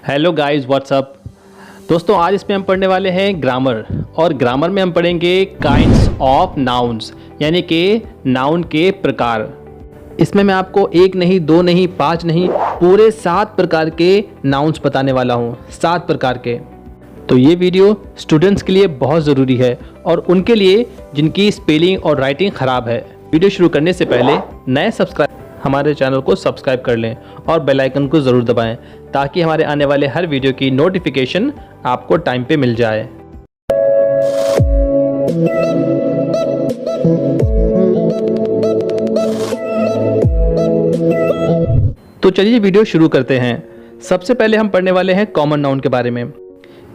Hello guys, WhatsApp. दोस्तों, आज इसमें हम पढ़ने वाले हैं ग्रामर, और ग्रामर में हम पढ़ेंगे काइंड्स ऑफ नाउन्स, यानी कि नाउन के प्रकार। इसमें मैं आपको एक नहीं, दो नहीं, पांच नहीं, पूरे 7 प्रकार के नाउन्स बताने वाला हूँ। 7 प्रकार के। तो ये वीडियो स्टूडेंट्स के लिए बहुत ज़रूरी है, और उनके लिए जिनकी स्पेलिंग और राइटिंग ख़राब है। वीडियो शुरू करने से पहले नए हमारे चैनल को सब्सक्राइब कर लें और बेल आइकन को ज़रूर दबाएं, ताकि हमारे आने वाले हर वीडियो की नोटिफिकेशन आपको टाइम पे मिल जाए। तो चलिए वीडियो शुरू करते हैं। सबसे पहले हम पढ़ने वाले हैं कॉमन नाउन के बारे में।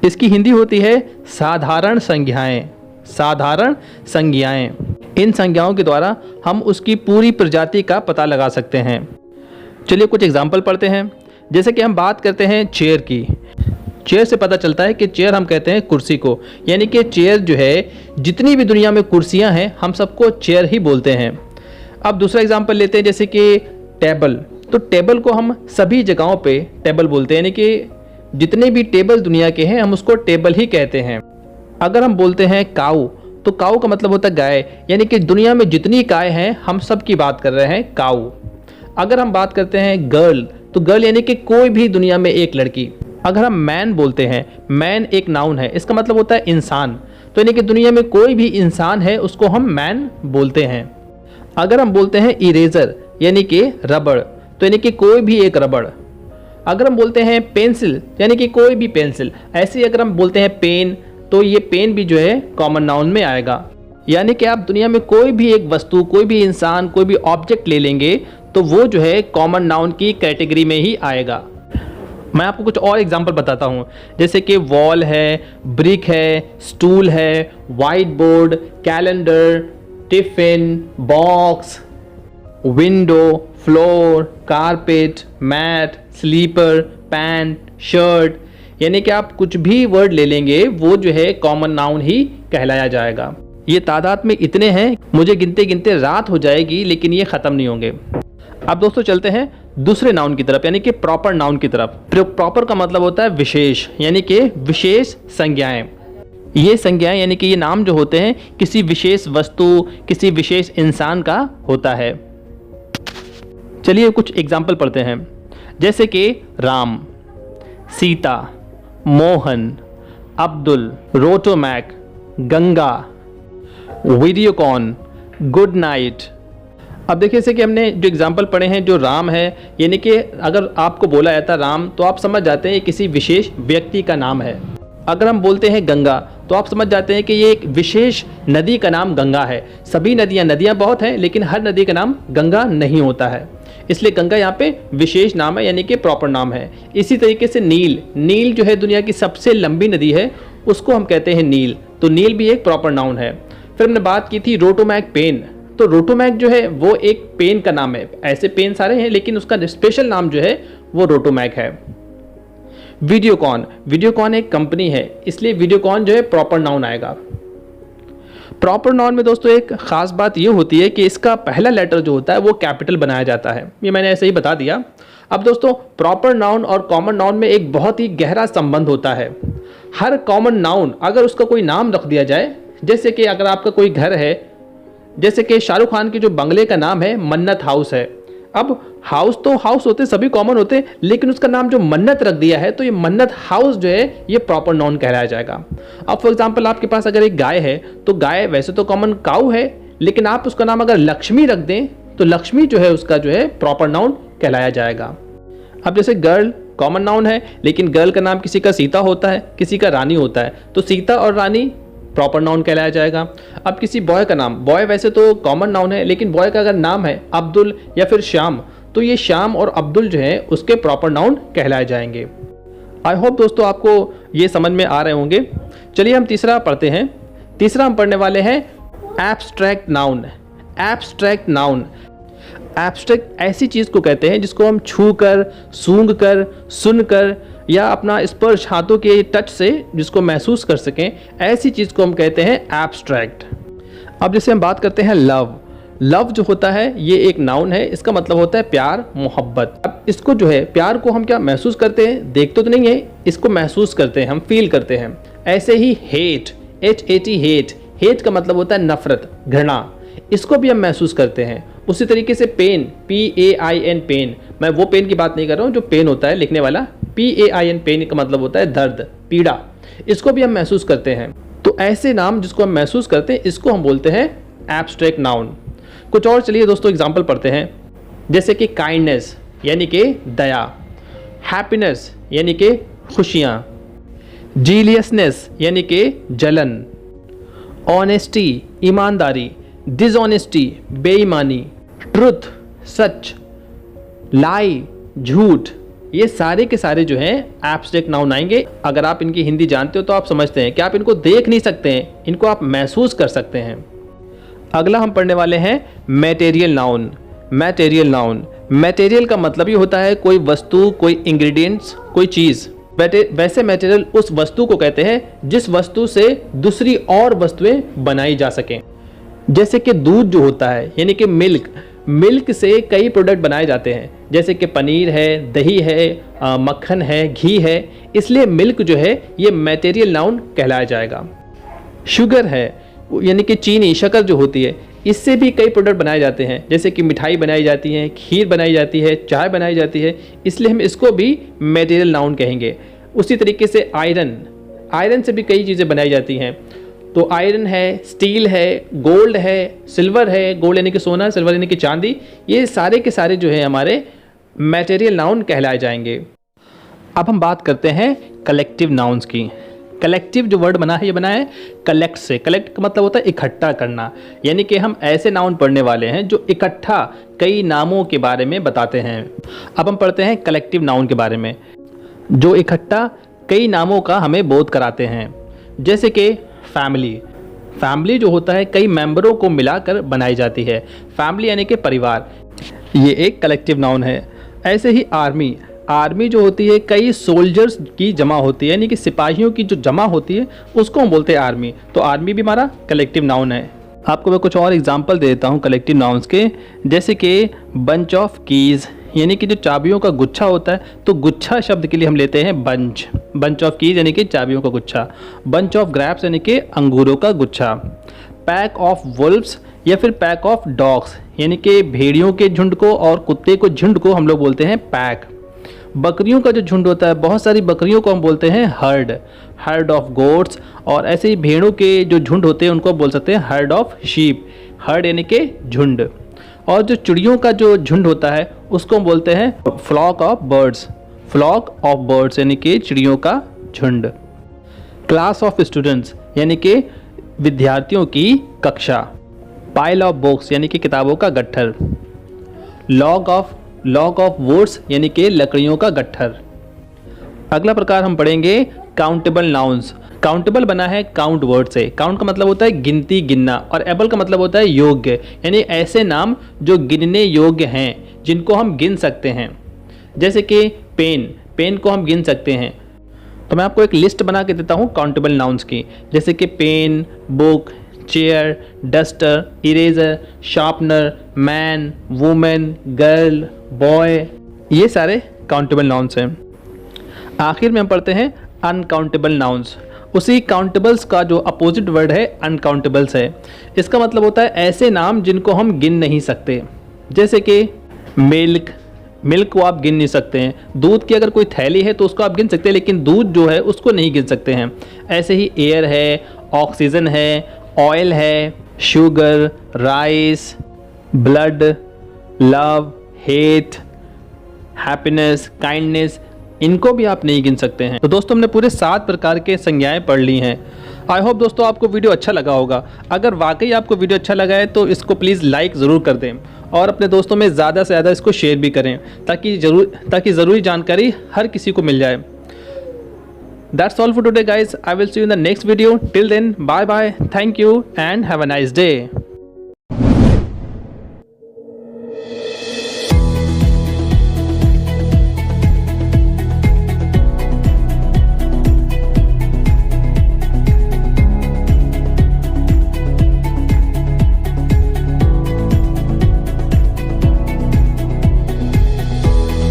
इसकी हिंदी होती है साधारण संज्ञाएं। साधारण संज्ञाएं, इन संज्ञाओं के द्वारा हम उसकी पूरी प्रजाति का पता लगा सकते हैं। चलिए कुछ एग्जाम्पल पढ़ते हैं। जैसे कि हम बात करते हैं चेयर की। चेयर से पता चलता है कि चेयर हम कहते हैं कुर्सी को, यानी कि चेयर जो है, जितनी भी दुनिया में कुर्सियां हैं हम सबको चेयर ही बोलते हैं। अब दूसरा एग्जाम्पल लेते हैं, जैसे कि टेबल। तो टेबल को हम सभी जगहों पे टेबल बोलते हैं, यानी कि जितने भी टेबल दुनिया के हैं हम उसको टेबल ही कहते हैं। अगर हम बोलते हैं काऊ, तो काऊ का मतलब होता है गाय, यानी कि दुनिया में जितनी गाय हैं हम सब की बात कर रहे हैं काऊ। अगर हम बात करते हैं गर्ल, तो गर्ल यानी कि कोई भी दुनिया में एक लड़की। अगर हम मैन बोलते हैं, मैन एक नाउन है, इसका मतलब होता है इंसान। तो यानी कि दुनिया में कोई भी इंसान है उसको हम मैन बोलते हैं। अगर हम बोलते हैं इरेजर, यानी कि रबड़, तो यानी कि कोई भी एक रबड़। अगर हम बोलते हैं पेंसिल, यानी कि कोई भी पेंसिल। ऐसे ही अगर हम बोलते हैं पेन, तो ये पेन भी जो है कॉमन नाउन में आएगा। यानी कि आप दुनिया में कोई भी एक वस्तु, कोई भी इंसान, कोई भी ऑब्जेक्ट ले लेंगे तो वो जो है कॉमन नाउन की कैटेगरी में ही आएगा। मैं आपको कुछ और एग्जांपल बताता हूँ। जैसे कि वॉल है, ब्रिक है, स्टूल है, white board, calendar, tiffin, box, window, floor, carpet, mat, slipper, pant, shirt. यानी कि आप कुछ भी वर्ड ले लेंगे वो जो है कॉमन नाउन ही कहलाया जाएगा। ये तादाद में इतने हैं, मुझे गिनते गिनते रात हो जाएगी, लेकिन ये ख़त्म नहीं होंगे। अब दोस्तों चलते हैं दूसरे नाउन की तरफ, यानी कि प्रॉपर नाउन की तरफ। प्रॉपर का मतलब होता है विशेष, यानी कि विशेष संज्ञाएं। ये संज्ञाएं यानी कि ये नाम जो होते हैं किसी विशेष वस्तु, किसी विशेष इंसान का होता है। चलिए कुछ एग्जाम्पल पढ़ते हैं। जैसे कि राम, सीता, मोहन, अब्दुल, रोटोमैक, गंगा, वीडियोकॉन, गुड नाइट। अब देखिए, जैसे कि हमने जो एग्जाम्पल पढ़े हैं, जो राम है, यानी कि अगर आपको बोला जाता है राम, तो आप समझ जाते हैं ये किसी विशेष व्यक्ति का नाम है। अगर हम बोलते हैं गंगा, तो आप समझ जाते हैं कि ये एक विशेष नदी का नाम गंगा है। सभी नदियाँ बहुत हैं, लेकिन हर नदी का नाम गंगा नहीं होता है, इसलिए गंगा यहाँ पे विशेष नाम है, यानी कि प्रॉपर नाम है। इसी तरीके से नील, नील जो है दुनिया की सबसे लंबी नदी है, उसको हम कहते हैं नील। तो नील भी एक प्रॉपर नाउन है। फिर हमने बात की थी रोटोमैक पेन। तो रोटोमैक जो है वो एक पेन का नाम है। ऐसे पेन सारे हैं, लेकिन उसका स्पेशल नाम जो है वो रोटोमैक है। वीडियोकॉन, वीडियोकॉन एक कंपनी है, इसलिए वीडियोकॉन जो है प्रॉपर नाउन आएगा। प्रॉपर नाउन में दोस्तों एक खास बात ये होती है कि इसका पहला लेटर जो होता है वो कैपिटल बनाया जाता है। ये मैंने ऐसे ही बता दिया। अब दोस्तों, प्रॉपर नाउन और कॉमन नाउन में एक बहुत ही गहरा संबंध होता है। हर कॉमन नाउन अगर उसका कोई नाम रख दिया जाए, जैसे कि अगर आपका कोई घर है, जैसे कि शाहरुख खान के जो बंगले का नाम है मन्नत हाउस है। अब हाउस तो हाउस होते सभी कॉमन होते, लेकिन उसका नाम जो मन्नत रख दिया है, तो ये मन्नत हाउस जो है ये प्रॉपर नाउन कहलाया जाएगा। अब फॉर एग्जांपल आपके पास अगर एक गाय है, तो गाय वैसे तो कॉमन काऊ है, लेकिन आप उसका नाम अगर लक्ष्मी रख दें, तो लक्ष्मी जो है उसका जो है प्रॉपर नाउन कहलाया जाएगा। अब जैसे गर्ल कॉमन नाउन है, लेकिन गर्ल का नाम किसी का सीता होता है, किसी का रानी होता है, तो सीता और रानी प्रॉपर नाउन कहलाया जाएगा। अब किसी बॉय का नाम, बॉय वैसे तो कॉमन नाउन है, लेकिन बॉय का अगर नाम है अब्दुल या फिर श्याम, तो ये श्याम और अब्दुल जो है उसके प्रॉपर नाउन कहलाए जाएंगे। आई होप दोस्तों आपको ये समझ में आ रहे होंगे। चलिए हम तीसरा पढ़ते हैं। तीसरा हम पढ़ने वाले हैं abstract noun. Abstract noun, abstract ऐसी चीज़ को कहते हैं जिसको हम छू कर, सूंघ कर, सुन कर या अपना स्पर्श हाथों के टच से जिसको महसूस कर सकें, ऐसी चीज़ को हम कहते हैं एब्स्ट्रैक्ट। अब जैसे हम बात करते हैं लव, लव जो होता है ये एक नाउन है, इसका मतलब होता है प्यार, मोहब्बत। अब इसको जो है प्यार को हम क्या महसूस करते हैं, देखते तो नहीं है, इसको महसूस करते हैं, हम फील करते हैं। ऐसे ही हेट, HAT हेट, हेट का मतलब होता है नफरत, घृणा, इसको भी हम महसूस करते हैं। उसी तरीके से पेन, PAIN पेन, मैं वो पेन की बात नहीं कर रहा हूँ जो पेन होता है लिखने वाला, PAIN पेन का मतलब होता है दर्द, पीड़ा, इसको भी हम महसूस करते हैं। तो ऐसे नाम जिसको हम महसूस करते हैं इसको हम बोलते हैं एब्स्ट्रैक्ट नाउन। कुछ और चलिए दोस्तों एग्जाम्पल पढ़ते हैं, जैसे कि काइंडनेस यानी कि दया, हैप्पीनेस यानी कि खुशियाँ, जीलियसनेस यानी कि जलन, ऑनेस्टी ईमानदारी, डिसऑनेस्टी बेईमानी, ट्रुथ सच, लाई झूठ, ये सारे के सारे जो हैं एब्स्ट्रैक्ट नाउन आएंगे। अगर आप इनकी हिंदी जानते हो तो आप समझते हैं कि आप इनको देख नहीं सकते हैं, इनको आप महसूस कर सकते हैं। अगला हम पढ़ने वाले हैं material noun. Material noun, material का मतलब ही होता है कोई वस्तु, कोई इंग्रेडिएंट्स, कोई चीज़। वैसे मटेरियल उस वस्तु को कहते हैं जिस वस्तु से दूसरी और वस्तुएं बनाई जा सकें। जैसे कि दूध जो होता है यानी कि मिल्क, मिल्क से कई प्रोडक्ट बनाए जाते हैं, जैसे कि पनीर है, दही है, मक्खन है, घी है, इसलिए मिल्क जो है ये मटेरियल नाउन कहलाया जाएगा। शुगर है यानी कि चीनी, शक्कर जो होती है, इससे भी कई प्रोडक्ट बनाए जाते हैं, जैसे कि मिठाई बनाई जाती है, खीर बनाई जाती है, चाय बनाई जाती है, इसलिए हम इसको भी मटेरियल नाउन कहेंगे। उसी तरीके से आयरन, आयरन से भी कई चीज़ें बनाई जाती हैं, तो आयरन है, स्टील है, गोल्ड है, सिल्वर है, गोल्ड यानी कि सोना, सिल्वर यानी कि चांदी, ये सारे के सारे जो है हमारे मटेरियल नाउन कहलाए जाएंगे। अब हम बात करते हैं कलेक्टिव नाउन्स की। कलेक्टिव जो वर्ड बना है ये बना है कलेक्ट से। कलेक्ट का मतलब होता है इकट्ठा करना, यानी कि हम ऐसे नाउन पढ़ने वाले हैं जो इकट्ठा कई नामों के बारे में बताते हैं। अब हम पढ़ते हैं कलेक्टिव नाउन के बारे में, जो इकट्ठा कई नामों का हमें बोध कराते हैं। जैसे कि फैमिली, फैमिली जो होता है कई मेंबरों को मिलाकर बनाई जाती है, फैमिली यानी कि परिवार, ये एक कलेक्टिव नाउन है। ऐसे ही आर्मी, आर्मी जो होती है कई सोल्जर्स की जमा होती है, यानी कि सिपाहियों की जो जमा होती है उसको हम बोलते हैं आर्मी, तो आर्मी भी हमारा कलेक्टिव नाउन है। आपको मैं कुछ और एग्जांपल दे देता हूँ कलेक्टिव नाउन्स के, जैसे कि बंच ऑफ कीज़, यानी कि जो चाबियों का गुच्छा होता है, तो गुच्छा शब्द के लिए हम लेते हैं बंच, बंच ऑफ कीज़ यानी कि चाबियों का गुच्छा, बंच ऑफ ग्रैप्स यानी कि अंगूरों का गुच्छा, पैक ऑफ वुल्व्स या फिर पैक ऑफ डॉग्स, यानी कि भेड़ियों के झुंड को और कुत्ते को झुंड को हम लोग बोलते हैं पैक। बकरियों का जो झुंड होता है, बहुत सारी बकरियों को हम बोलते हैं हर्ड, हर्ड ऑफ गोट्स, और ऐसे ही भेड़ों के जो झुंड होते हैं उनको बोल सकते हैं हर्ड ऑफ शीप, हर्ड यानी कि झुंड। और जो चिड़ियों का जो झुंड होता है उसको हम बोलते हैं flock of birds, flock of birds यानी कि चिड़ियों का झुंड। क्लास ऑफ स्टूडेंट्स यानी कि विद्यार्थियों की कक्षा, पाइल ऑफ बुक्स यानी कि किताबों का गट्ठर, लॉग ऑफ वुड्स यानी कि लकड़ियों का गट्ठर। अगला प्रकार हम पढ़ेंगे काउंटेबल नाउन्स। काउंटेबल बना है काउंट वर्ड से, काउंट का मतलब होता है गिनती, गिनना, और एबल का मतलब होता है योग्य, यानी ऐसे नाम जो गिनने योग्य हैं, जिनको हम गिन सकते हैं। जैसे कि पेन, पेन को हम गिन सकते हैं। तो मैं आपको एक लिस्ट बना के देता हूँ काउंटेबल नाउन्स की, जैसे कि pen, book, chair, duster, eraser, sharpener, man, women, girl, boy, ये सारे काउंटेबल नाउन्स हैं। आखिर में हम पढ़ते हैं अनकाउंटेबल नाउन्स। उसी काउंटेबल्स का जो अपोजिट वर्ड है अनकाउंटेबल्स है। इसका मतलब होता है ऐसे नाम जिनको हम गिन नहीं सकते, जैसे कि मिल्क, मिल्क को आप गिन नहीं सकते हैं। दूध की अगर कोई थैली है तो उसको आप गिन सकते हैं, लेकिन दूध जो है उसको नहीं गिन सकते हैं। ऐसे ही एयर है, ऑक्सीजन है, ऑयल है, sugar, rice, blood, love, hate, happiness, kindness, इनको भी आप नहीं गिन सकते हैं। तो दोस्तों हमने पूरे 7 प्रकार के संज्ञाएं पढ़ ली हैं। आई होप दोस्तों आपको वीडियो अच्छा लगा होगा। अगर वाकई आपको वीडियो अच्छा लगा है तो इसको प्लीज़ लाइक ज़रूर कर दें और अपने दोस्तों में ज़्यादा से ज़्यादा इसको शेयर भी करें, ताकि ज़रूरी जानकारी हर किसी को मिल जाए। That's all for today guys. I will see you in the next video. Till then, bye bye. Thank you and have a nice day.